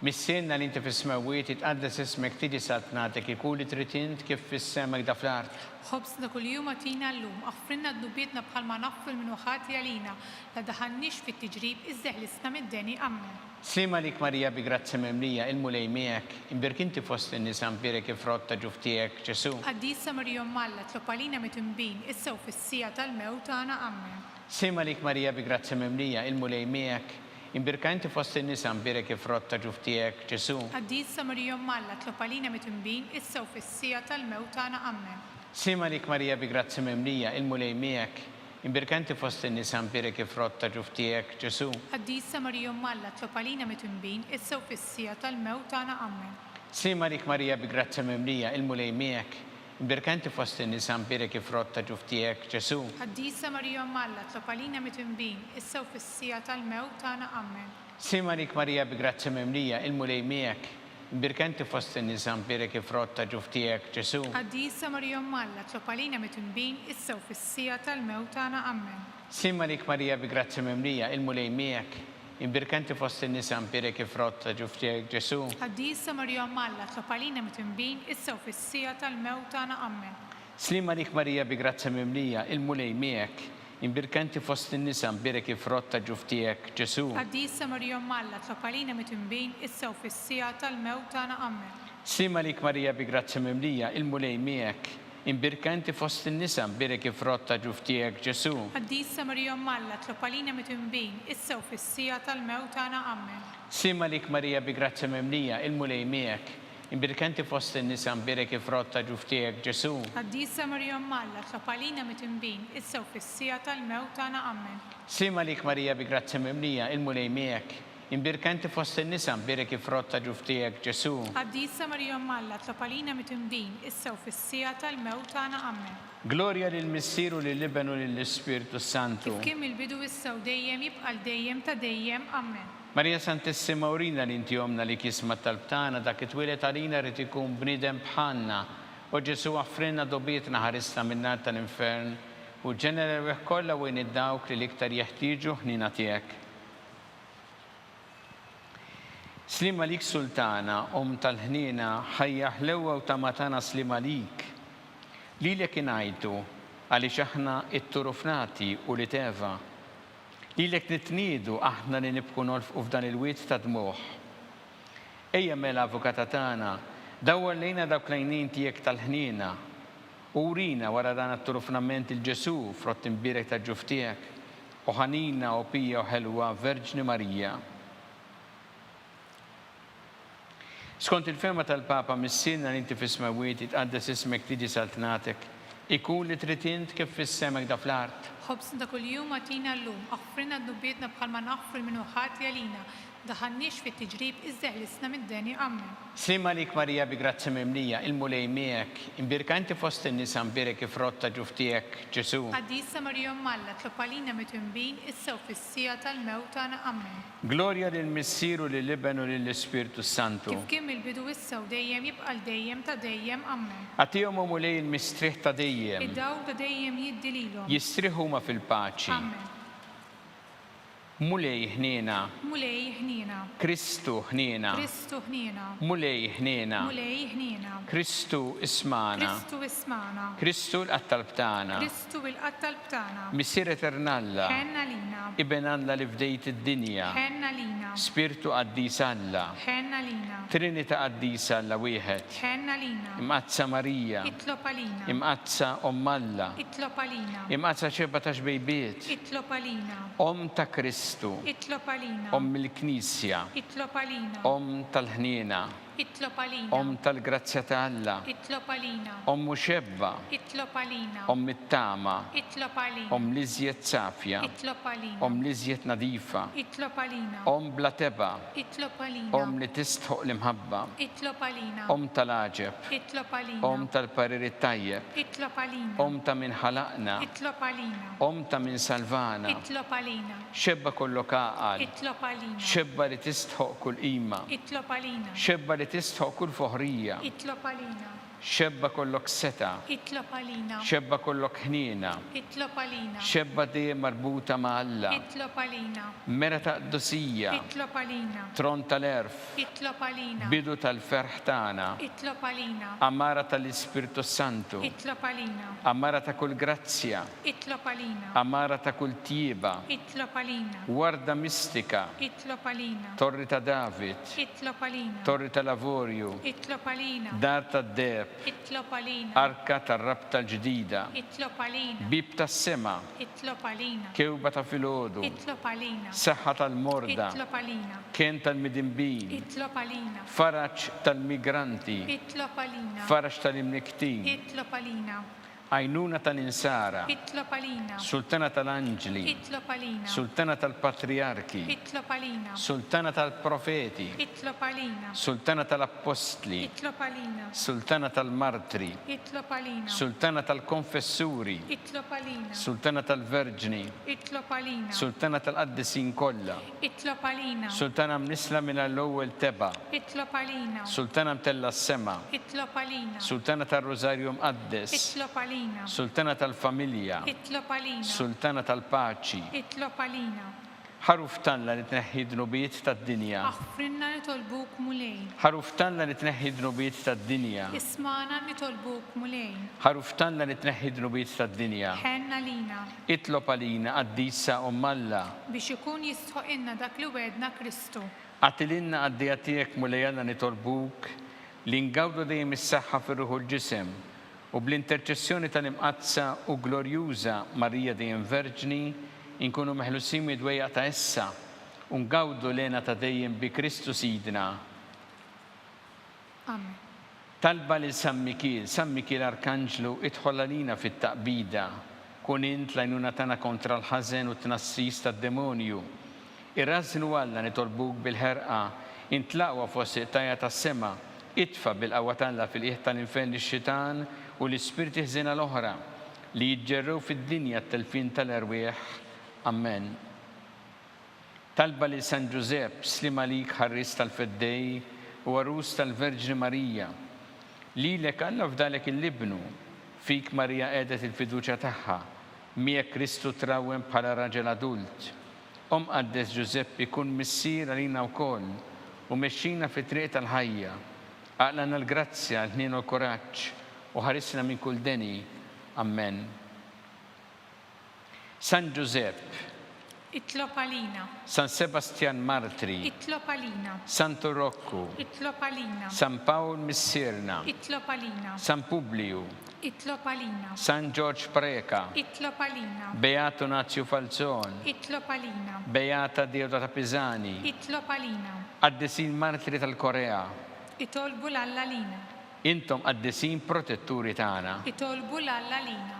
Missienna li inti fis-smawiet itqaddes ismek tiġi saltnatek ikun li trid int kif fis-semek da fl-art. ħobsna kuljum għatina llum, aħfrinna d-dubietna bħalma naffil minn uħati għalina, la daħannix fit-tiġrib iżdeħlisna mid-deni ammen. Slima lik Marija bi grazzi memlija il-mulej miegħek, imbirkinti fost in-nies ampire kif rotta ġuftijek Ġesu. Qaddisa Marijom Malla tlopalina mitimbin issa u fis-sija tal-mewt tagħna ammen. Slima lik Marija bi grazzi memlija il-mulej miegħek, imbirkanti fost in-nies ampire kif rotta ġuftijek Ġesu. Qaddisa Marijom Malla tlopalina mitimbin issa u fis-sija tal-mewt tagħna ammen. Slima lik Marija bi grazzi memlija il-mulej miegħek, imbirkanti fost in-nies ampire kif rotta ġuftijek Ġesu. Qaddisa Marijom Malla tlopalina mitimbin issa u fis-sija tal-mewt tagħna ammen. Slima lik Marija bi grazzi memlija il-mulej miegħek, imbirkanti fost in-nies ampire kif rotta ġuftijek Ġesu. Qaddisa Marijom Malla tlopalina mitimbin issa u fis-sija tal-mewt tagħna ammen. Slima lik Marija bi grazzi memlija il-mulej miegħek, imbirkanti fost in-nies ampire kif rotta ġuftijek Ġesu. Qaddisa Marijom Malla tlopalina mitimbin issa u fis-sija tal-mewt tagħna ammen. Slima lik Marija bi grazzi memlija il-mulej miegħek, imbirkanti fost in-nies ampire kif rotta ġuftijek Ġesu. Qaddisa Marijom Malla tlopalina mitimbin issa u fis-sija tal-mewt tagħna ammen. Slima lik Marija bi grazzi memlija il-mulej miegħek, imbirkanti fost in-nies ampire kif rotta ġuftijek Ġesu. Qaddisa Marijom Malla tlopalina mitimbin issa u fis-sija tal-mewt tagħna ammen. Slima lik Marija bi grazzi memlija il-mulej miegħek, imbirkanti fost in-nies ampire kif rotta ġuftijek Ġesu. Qaddisa Marijom Malla tlopalina mitimbin issa u fis-sija tal-mewt tagħna ammen. Slima lik Marija bi grazzi memlija il-mulej miegħek, imbirkanti fost in-nies ampire kif rotta ġuftijek Ġesu. Qaddisa Marijom Malla tlopalina mitimbin issa u fis-sija tal-mewt tagħna ammen. Slima lik Marija bi grazzi memlija il-mulej miegħek, imbirkanti fost in-nies ampire kif rotta ġuftijek Ġesu. Qaddisa Marijom Malla tlopalina mitimbin issa u fis-sija tal-mewt tagħna ammen. Gloria lill-Missier u lill-Iben u lill-Ispirtu Santu. Kif kien il-bidu issa u dejjem jibqa' dejjem ta' dejjem ammen. Marija Santissima, urina li inti jomna li kisma tal-btana dak it-twilet għalina rrid ikun bniedem bħalna u Ġesu għaffrinna dobietna ħarissa min-nar tal-infern u ġenerew kollha u id-dawk li l-iktar jeħtieġu ħnina tiegħek. Slima lik Sultana, tal-ħnina, ħajja ħlewwa u tamatana slima lik. Lilek ingħidu għaliex aħna it-turufnati u li teva. Lilek nitniedu aħna li nibqu nolfqu f'dan il-wiet ta' dmuħ. Ejja mela avukata tagħna, dawwar lejna dawk l-għajnejn tiegħek tal-ħnina u urina wara dan it-turufnament il-Ġesu frott imbirek ta' ġuftijek u ħanina u pija u ħelwa Verġni Marija. Skont il-ferma tal-Papa missienna li inti fis-smawiet itqaddes ismek tiġi saltnatek, ikun li trid int kif fis-semek da fl-art. ħobsna kuljum għatina llum, aħfrinna d-dubietna bħalma naħfru minn uħati għalina, daħannix fit-tiġrib iżdeħlisna mid-deni ammen. Slima lik Marija bi grazzi memlija il-mulej miegħek, imbirkanti fost in-nies ampire kif rotta ġuftijek Ġesu. Qaddisa Marijom Malla tlopalina mitimbin issa u fis-sija tal-mewt tagħna ammen. Gloria lill-Missier u lill-Iben u lill-Ispirtu Santu. Kif kien il-bidu issa u dejjem jibqa' dejjem ta' dejjem ammen. Għatihom mulej il-mistrieħ ta' dejjem. Id-dawl ta' dejjem jiddi lilhom. Jistrieħu ma fil-paċi. Ammen. Mulej ħniena. Mulej ħniena. Kristu ħniena. Kristu ħniena. Mulej ħniena. Mulej ħniena. Kristu ismana. Kristu ismana. Kristu l-qattalb tagħna. Kristu il-qattalb tagħna. Missier Eternalla. Ħenna lina. Iben Alla li fdejt id-dinja. Ħenna lina. Spiritu qaddis Alla. Ħenna lina. Trinita qaddis Alla wieħed. Ħenna lina. Imqazza Marija. Itlopalina. Imqazza Alla. Itlopalina. Imqazza 17 bejbiet. Itlopalina. Ta' Kristu. Itlopalina. Il-Knisja. Itlopalina. Tal-ħniena. Itlob għalina. tal-grazzja ta' Alla, Itlob għalina. muxebba, Itlob għalina. it-tama, Itlob għalina. li żjed safja, Itlob għalina. li żjed nadifa, Itlob għalina. bla teba, Itlob għalina. li tistħoq l-imħabba, Itlob għalina. tal-aġeb, Itlob għalina. tal-parir tajjeb, Itlob għalina. ta' min ħalaqna, Itlob għalina. ta' min salvana, Itlob għalina. xebba kollok għaqal, Itlob għalina. xebba li tistħoq kull qima, Itlob għalina. xebba li tistħoq kull foħrija, Itlob għalina. xebba kollok seta, Itlob għalina. xebba kollok ħnina, Itlob għalina. xebba dejjem marbuta ma' Alla, Itlob għalina. mera ta' qdusija, Itlob għalina. tron tal-erf, Itlob għalina. bidu tal-ferħ tagħna, Itlob għalina. amara tal-Ispirtu Santu, Itlob għalina. amara ta' kull grazzja, Itlob għalina. amara ta' kull tjieba, Itlob għalina. warda mistika, Itlob għalina. torri ta' David, Itlob għalina. torri ta' Lavorju, Itlob għalina. dar ta' Deb, Itlob għalina. arka tar-rab tal-ġdida, Itlob għalina. bib tas-sema, Itlob għalina. kewba ta' filgħodu, Itlob għalina. saħħa tal-morda, Itlob għalina. kien tal-midinbin, Itlob għalina. faraġ tal-migranti, Itlob għalina. faraġ tal-imniktin, Itlob għalina. għajnuna tal-insara, Itlob għalina. sultana tal-anġli, Itlob għalina. sultana tal-patriarki, Itlob għalina. sultana tal-profeti, Itlob għalina. sultana tal-appostli, Itlob għalina. sultana tal-martri, Itlob għalina. sultana tal-konfessuri, Itlob għalina. sultana tal-verġni, Itlob għalina. sultana tal-qaddisin kollha, Itlob għalina. sultana mnisla minn l-ewwel teba, Itlob għalina. sultana mtella s-sema, Itlob għalina. sultana tal-Rożarju mqaddes, Itlob għalina. sultana tal-familja, Itlob għalina. sultana tal-paċi, Itlob għalina. ħaruf tanla li tneħħi dnubiet tad-dinja, Aħfrinna nitolbuk mulej. ħaruf tanla li tneħħi dnubiet tad-dinja, Ismana nitolbuk mulej. ħaruf tanla li tneħħi dnubiet tad-dinja, Ħenna lina itlob għalina għaddisa Alla, biex ikun jistħoq inna dak li wedna Kristu. għatilinna għaddija tiegħek mulejalla nitolbuk li ngawdu dejjem is-saħħa fir-ruħu l-ġisem u bl-interċessjoni tal-imqazza u glorjuża Marija dejjem Verġni inkunu meħlusin mid-dwejja ta' issa u ngawdu lena ta' dejjem bi Kristu Sidna. Amen. Talba li San Mikil Arkanġlu idħol għalina fit-taqbida, kun int lajnuna tana kontra l-ħażen u t-tnassis tad-demonju. Irrażnu Alla nitolbuk bil-ħerqa, intlaqwa fost tajja tas-sema, itfa bil-qawwa tagħna fil-qiegħ tal-infern ix-xitan u l-ispirti ħżiena l-oħra li jiġġerrew fid-dinja t-telfin tal-erwieħ. Amen. Talba li San Ġusepp, slima lik ħarris tal-feddej u għarus tal-Verġni Marija. Lilek Alla fdalek il-libnu, fik Marija għedet il-fiduċa tagħha, miegħek Kristu trawem bħala raġel adult. Qaddes Ġusepp ikun missier għalina wkoll u mexxina fit-triq tal-ħajja. Aqlana l-grazzja, l-ħnien u l-kuraġġ u ħarisna minn kull deni. Amen. San Ġusepp, Itlob għalina. San Sebastian Martri, Itlob għalina. Santo Rocco, Itlob għalina. San Paul Missirna, Itlob għalina. San Publiu, Itlob għalina. San George Preka, Itlob għalina. Beato Nazio Falzon, Itlob għalina. Beata Deodata Pisani, Itlob għalina. Qaddisin Martri tal-Korea. Itolbu l-Alla lina. Intom qaddisin protetturi tagħna. Itolbu l-Alla lina.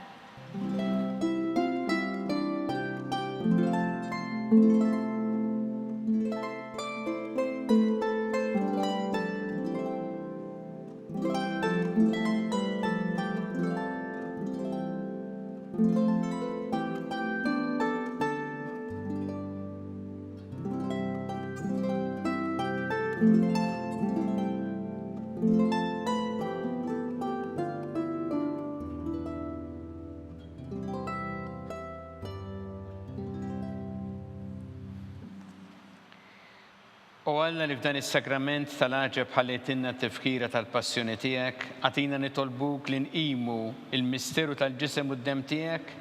U Alla li f'dan is-sakrament tal-aġeb ħallejtinna t-tifkira tal-passjoni tiegħek, għatina nitolbuk li nqimu il-misteru tal-ġisem u d-dem tiegħek,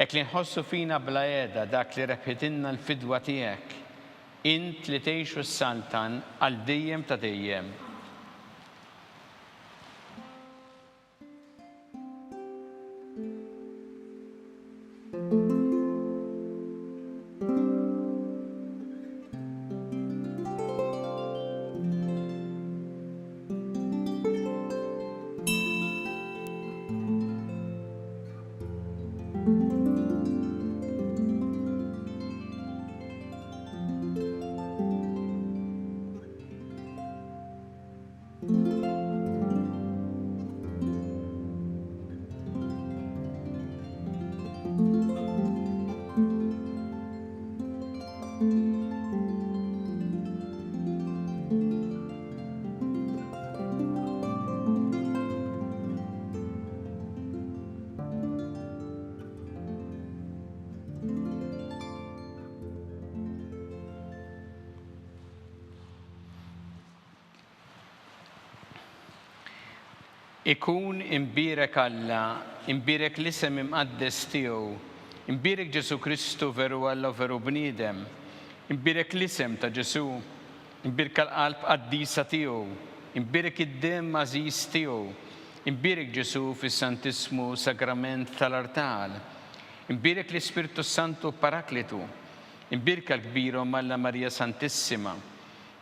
hekk li nħossu fina bla qiegħda dak li rebħitilna l-fidwa tiegħek, int li tgħixu s-saltan għal dejjem ta' dejjem. Ikun imbirek Alla, imbirek l-isem imqaddes tiegħu, imbirek Ġesu Kristu veru Alla veru bniedem, imbirek l-isem ta' Ġesu, imbirek l-qalb qaddisa tiegħu, imbirek id-dem għażiż tiegħu, imbirek Ġesu fis-Santismu Sagrament tal-Artal, imbirek l-Ispirtu Santu Paraklitu, imbirek l-kbiru Alla Marija Santissima,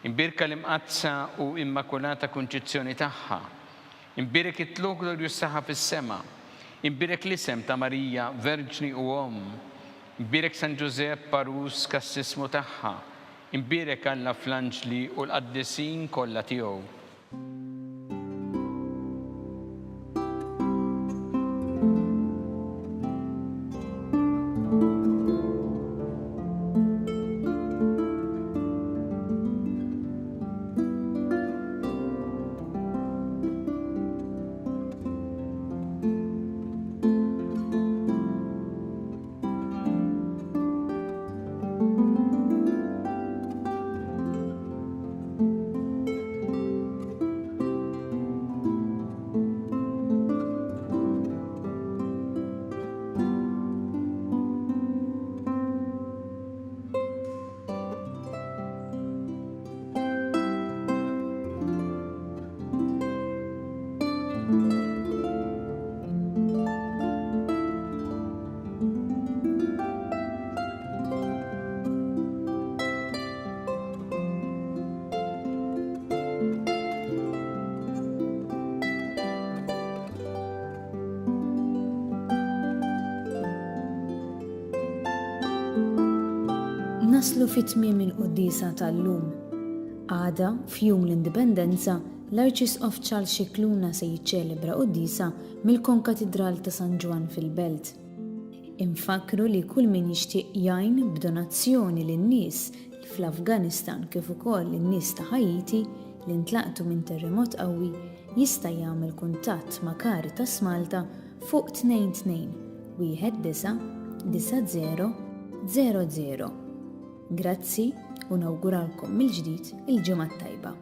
imbirek l-imqazza u immakulata konċizzjoni tagħha, imbirek it-tlok glorjus saħħa fis-sema, imbirek l-isem ta' Marija Verġni u Om, imbirek San Ġusepp Parus kassismu tagħha, imbirek Alla fl-anġli u l-qaddisin kollha tiegħu. Naslu fit-tmiem il-Qudiesa tal-lum. Għada, f'jum l-Indipendenza, l-Arċisqof Charles Scicluna se jiċċelebra Qudiesa mill-Konkatedral ta' San Ġwan fil-Belt. Infakru li kull min jixtieq jgħin b'donazzjoni lin-nies fl-Afganistan kif ukoll lin-nies ta' Ħajiti li ntlaqtu minn terremot qawwi jista' jagħmel kuntatt ma' Caritas Malta fuq 22 19 90 00. Grazzi u nawguralkom mill-ġdid il-ġimgħa tajba.